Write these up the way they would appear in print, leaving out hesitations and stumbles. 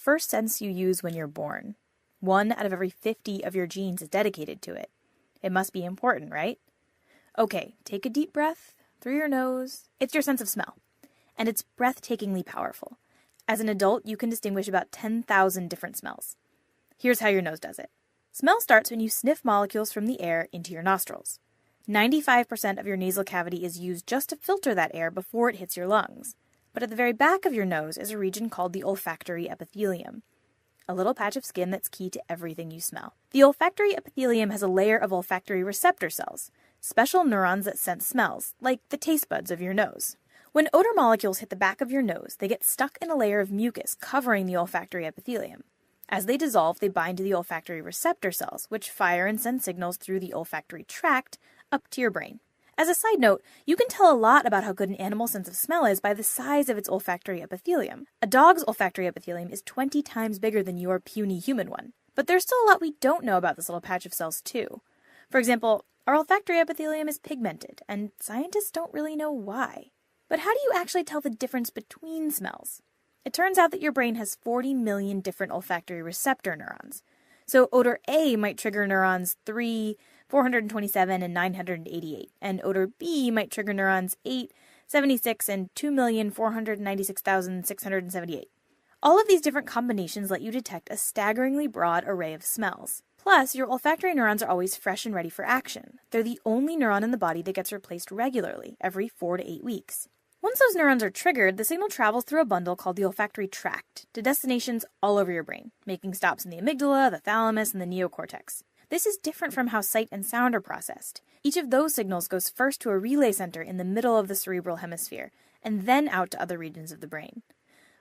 first sense you use when you're born. 1 out of every 50 of your genes is dedicated to it. It must be important, right? Okay, take a deep breath through your nose. It's your sense of smell, and it's breathtakingly powerful. As an adult, you can distinguish about 10,000 different smells. Here's how your nose does it. Smell starts when you sniff molecules from the air into your nostrils. 95% of your nasal cavity is used just to filter that air before it hits your lungs. But at the very back of your nose is a region called the olfactory epithelium, a little patch of skin that's key to everything you smell. The olfactory epithelium has a layer of olfactory receptor cells, special neurons that sense smells, like the taste buds of your nose. When odor molecules hit the back of your nose, they get stuck in a layer of mucus covering the olfactory epithelium. As they dissolve, they bind to the olfactory receptor cells, which fire and send signals through the olfactory tract up to your brain. As a side note, you can tell a lot about how good an animal's sense of smell is by the size of its olfactory epithelium. A dog's olfactory epithelium is 20 times bigger than your puny human one. But there's still a lot we don't know about this little patch of cells, too. For example, our olfactory epithelium is pigmented, and scientists don't really know why. But how do you actually tell the difference between smells? It turns out that your brain has 40 million different olfactory receptor neurons. So odor A might trigger neurons 3, 427, and 988, and odor B might trigger neurons 8, 76, and 2,496,678. All of these different combinations let you detect a staggeringly broad array of smells. Plus, your olfactory neurons are always fresh and ready for action. They're the only neuron in the body that gets replaced regularly, every 4 to 8 weeks. Once those neurons are triggered, the signal travels through a bundle called the olfactory tract to destinations all over your brain, making stops in the amygdala, the thalamus, and the neocortex. This is different from how sight and sound are processed. Each of those signals goes first to a relay center in the middle of the cerebral hemisphere, and then out to other regions of the brain.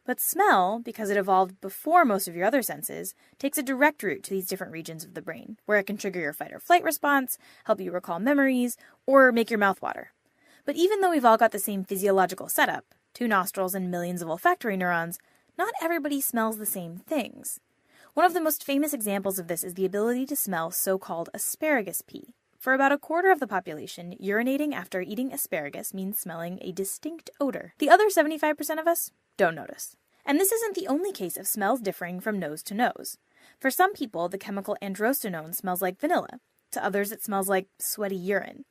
But smell, because it evolved before most of your other senses, takes a direct route to these different regions of the brain, where it can trigger your fight or flight response, help you recall memories, or make your mouth water. But even though we've all got the same physiological setup, 2 nostrils and millions of olfactory neurons, not everybody smells the same things. One of the most famous examples of this is the ability to smell so-called asparagus pea. For about a quarter of the population, urinating after eating asparagus means smelling a distinct odor. The other 75% of us don't notice. And this isn't the only case of smells differing from nose to nose. For some people, the chemical androstenone smells like vanilla. To others, it smells like sweaty urine,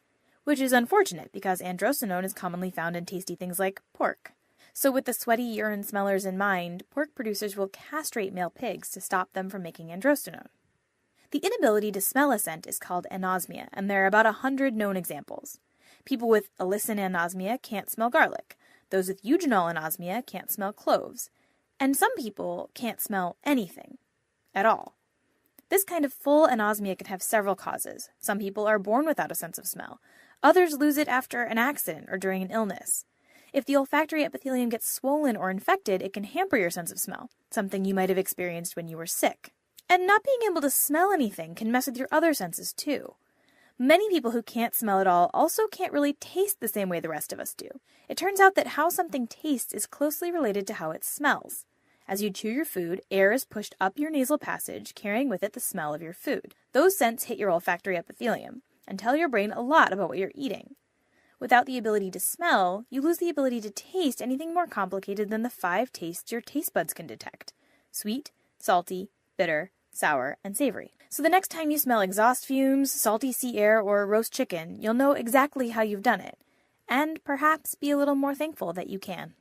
which is unfortunate because androstenone is commonly found in tasty things like pork. So with the sweaty urine smellers in mind, pork producers will castrate male pigs to stop them from making androstenone. The inability to smell a scent is called anosmia, and there are about 100 known examples. People with allicin anosmia can't smell garlic. Those with eugenol anosmia can't smell cloves. And some people can't smell anything at all. This kind of full anosmia can have several causes. Some people are born without a sense of smell. Others lose it after an accident or during an illness. If the olfactory epithelium gets swollen or infected, it can hamper your sense of smell, something you might have experienced when you were sick. And not being able to smell anything can mess with your other senses too. Many people who can't smell at all also can't really taste the same way the rest of us do. It turns out that how something tastes is closely related to how it smells. As you chew your food, air is pushed up your nasal passage, carrying with it the smell of your food. Those scents hit your olfactory epithelium and tell your brain a lot about what you're eating. Without the ability to smell, you lose the ability to taste anything more complicated than the 5 tastes your taste buds can detect: sweet, salty, bitter, sour, and savory. So the next time you smell exhaust fumes, salty sea air, or roast chicken, you'll know exactly how you've done it, and perhaps be a little more thankful that you can.